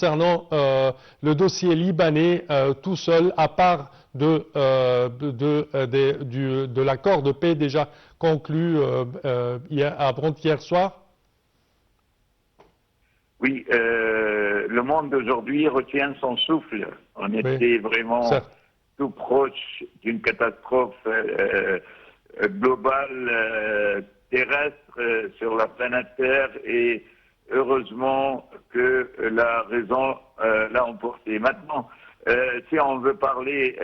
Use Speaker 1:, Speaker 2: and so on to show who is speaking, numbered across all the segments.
Speaker 1: concernant le dossier libanais tout seul, à part de l'accord de paix déjà conclu avant-hier soir?
Speaker 2: Oui, le monde d'aujourd'hui retient son souffle. On était vraiment tout proche d'une catastrophe globale terrestre sur la planète Terre et heureusement que la raison l'a emporté. Maintenant, si on veut parler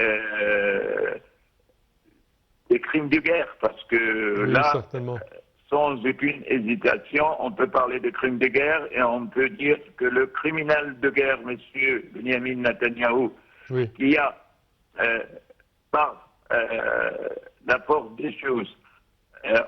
Speaker 2: des crimes de guerre, parce que
Speaker 1: oui,
Speaker 2: là,
Speaker 1: certainement.
Speaker 2: Sans aucune hésitation, on peut parler de crimes de guerre et on peut dire que le criminel de guerre, M. Benjamin Netanyahou,
Speaker 1: oui.
Speaker 2: qui a, par la force des choses,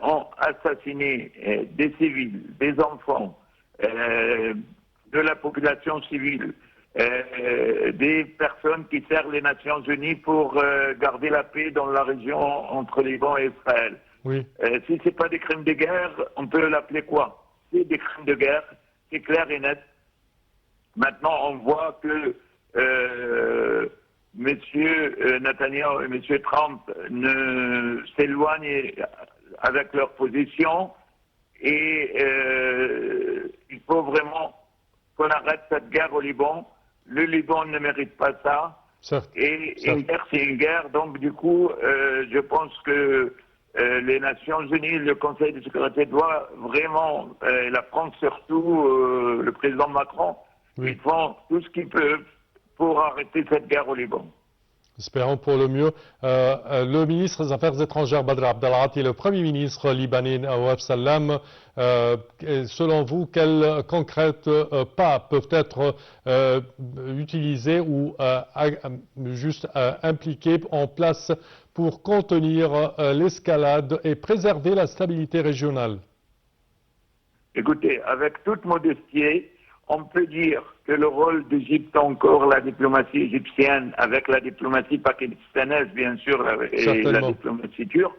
Speaker 2: ont assassiné des civils, des enfants, de la population civile, des personnes qui servent les Nations Unies pour garder la paix dans la région entre Liban et Israël.
Speaker 1: Oui.
Speaker 2: Si ce n'est pas des crimes de guerre, on peut l'appeler quoi? C'est des crimes de guerre, c'est clair et net. Maintenant, on voit que M. Netanyahu et M. Trump ne s'éloignent avec leur position et il faut vraiment qu'on arrête cette guerre au Liban. Le Liban ne mérite pas ça.
Speaker 1: Certes.
Speaker 2: Et une guerre, c'est une guerre. Donc, du coup, je pense que les Nations Unies, le Conseil de sécurité doit vraiment, la France surtout, le président Macron,
Speaker 1: oui.
Speaker 2: Ils font tout ce qu'ils peuvent pour arrêter cette guerre au Liban.
Speaker 1: Espérons pour le mieux. Le ministre des Affaires étrangères, Badr Abdelghati, et le Premier ministre libanais, Nawaf Salam, selon vous, quels concrets pas peuvent être utilisés ou juste impliqués en place pour contenir l'escalade et préserver la stabilité régionale?
Speaker 2: Écoutez, avec toute modestie, on peut dire que le rôle d'Égypte, encore la diplomatie égyptienne, avec la diplomatie pakistanaise, bien sûr, et la diplomatie turque,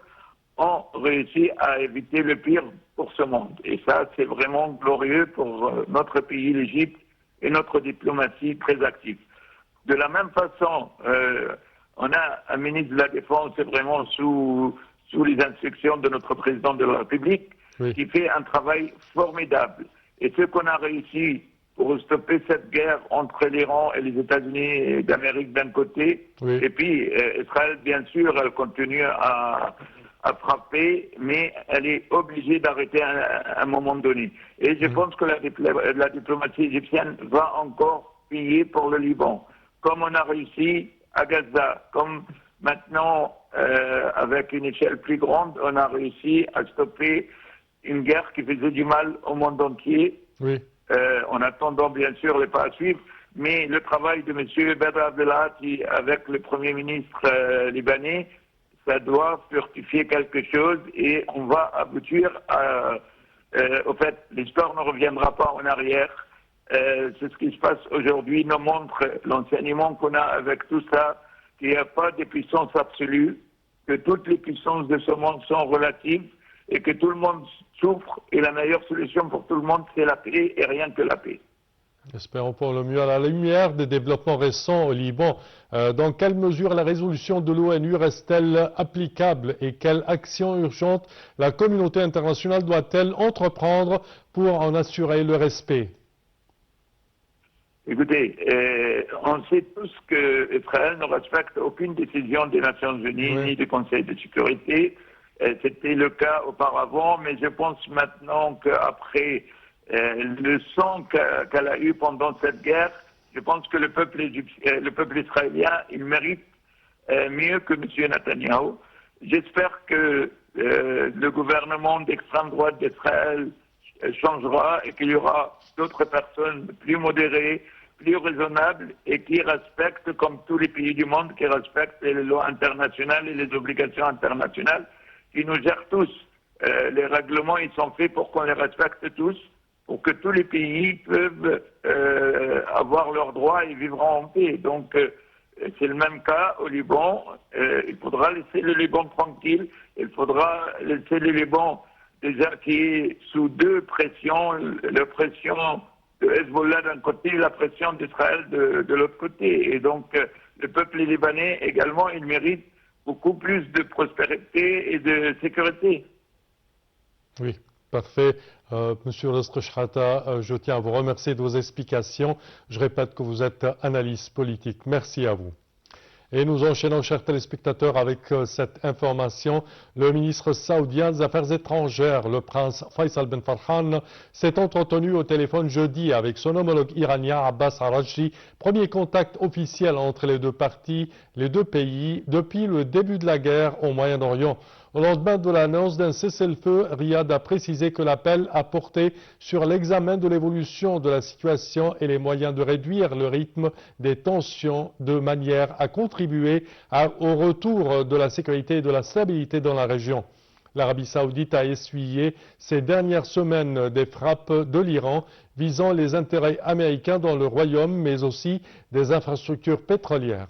Speaker 2: ont réussi à éviter le pire pour ce monde. Et ça, c'est vraiment glorieux pour notre pays, l'Égypte, et notre diplomatie très active. De la même façon, on a un ministre de la Défense vraiment sous les instructions de notre président de la République,
Speaker 1: oui.
Speaker 2: qui fait un travail formidable. Et ce qu'on a réussi pour stopper cette guerre entre l'Iran et les États-Unis d'Amérique d'un côté,
Speaker 1: oui.
Speaker 2: et puis Israël, bien sûr, elle continue à frapper, mais elle est obligée d'arrêter à un moment donné. Et je pense que la diplomatie égyptienne va encore payer pour le Liban, comme on a réussi à Gaza, comme maintenant, avec une échelle plus grande, on a réussi à stopper une guerre qui faisait du mal au monde entier.
Speaker 1: Oui.
Speaker 2: En attendant bien sûr les pas à suivre, mais le travail de M. Badr Abdelghati avec le Premier ministre libanais, ça doit fortifier quelque chose et on va aboutir à... au fait, l'histoire ne reviendra pas en arrière. C'est ce qui se passe aujourd'hui, nous montre l'enseignement qu'on a avec tout ça, qu'il n'y a pas de puissance absolue, que toutes les puissances de ce monde sont relatives et que tout le monde souffre et la meilleure solution pour tout le monde, c'est la paix et rien que la paix.
Speaker 1: Espérons pour le mieux. À la lumière des développements récents au Liban, dans quelle mesure la résolution de l'ONU reste-t-elle applicable et quelle action urgente la communauté internationale doit-elle entreprendre pour en assurer le respect?
Speaker 2: Écoutez, on sait tous qu'Israël ne respecte aucune décision des Nations Unies ni du Conseil de sécurité. C'était le cas auparavant, mais je pense maintenant qu'après le sang qu'elle a eu pendant cette guerre, je pense que le peuple israélien, il mérite mieux que M. Netanyahou. J'espère que le gouvernement d'extrême droite d'Israël changera et qu'il y aura d'autres personnes plus modérées, plus raisonnables et qui respectent, comme tous les pays du monde, qui respectent les lois internationales et les obligations internationales, qui nous gèrent tous. Les règlements, ils sont faits pour qu'on les respecte tous, pour que tous les pays peuvent avoir leurs droits et vivre en paix. Donc, c'est le même cas au Liban. Il faudra laisser le Liban tranquille. Il faudra laisser le Liban déjà qui est sous deux pressions. La pression de Hezbollah d'un côté et la pression d'Israël de l'autre côté. Et donc, le peuple libanais également, il mérite beaucoup plus de prospérité et de sécurité.
Speaker 1: Oui, parfait. Monsieur Lestrechata, je tiens à vous remercier de vos explications. Je répète que vous êtes analyste politique. Merci à vous. Et nous enchaînons, chers téléspectateurs, avec cette information. Le ministre saoudien des Affaires étrangères, le prince Faisal Ben Farhan, s'est entretenu au téléphone jeudi avec son homologue iranien Abbas Araghchi. Premier contact officiel entre les deux parties, les deux pays, depuis le début de la guerre au Moyen-Orient. Au lendemain de l'annonce d'un cessez-le-feu, Riyad a précisé que l'appel a porté sur l'examen de l'évolution de la situation et les moyens de réduire le rythme des tensions de manière à contribuer au retour de la sécurité et de la stabilité dans la région. L'Arabie saoudite a essuyé ces dernières semaines des frappes de l'Iran visant les intérêts américains dans le royaume, mais aussi des infrastructures pétrolières.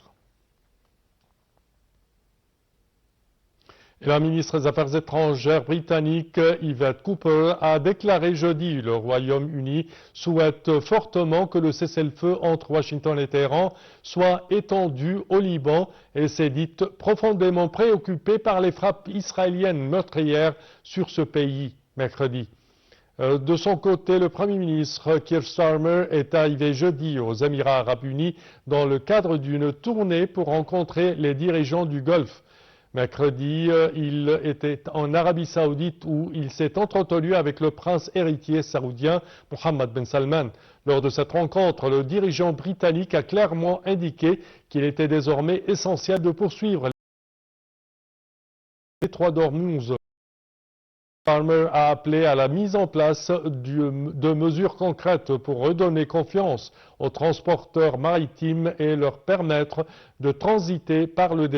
Speaker 1: Et la ministre des Affaires étrangères britannique Yvette Cooper a déclaré jeudi que le Royaume-Uni souhaite fortement que le cessez-le-feu entre Washington et Téhéran soit étendu au Liban et s'est dite profondément préoccupée par les frappes israéliennes meurtrières sur ce pays mercredi. De son côté, le Premier ministre Keir Starmer est arrivé jeudi aux Émirats arabes unis dans le cadre d'une tournée pour rencontrer les dirigeants du Golfe. Mercredi, il était en Arabie saoudite où il s'est entretenu avec le prince héritier saoudien Mohammed Ben Salman. Lors de cette rencontre, le dirigeant britannique a clairement indiqué qu'il était désormais essentiel de poursuivre les trois d'Ormuz. Starmer a appelé à la mise en place de mesures concrètes pour redonner confiance aux transporteurs maritimes et leur permettre de transiter par le détroit.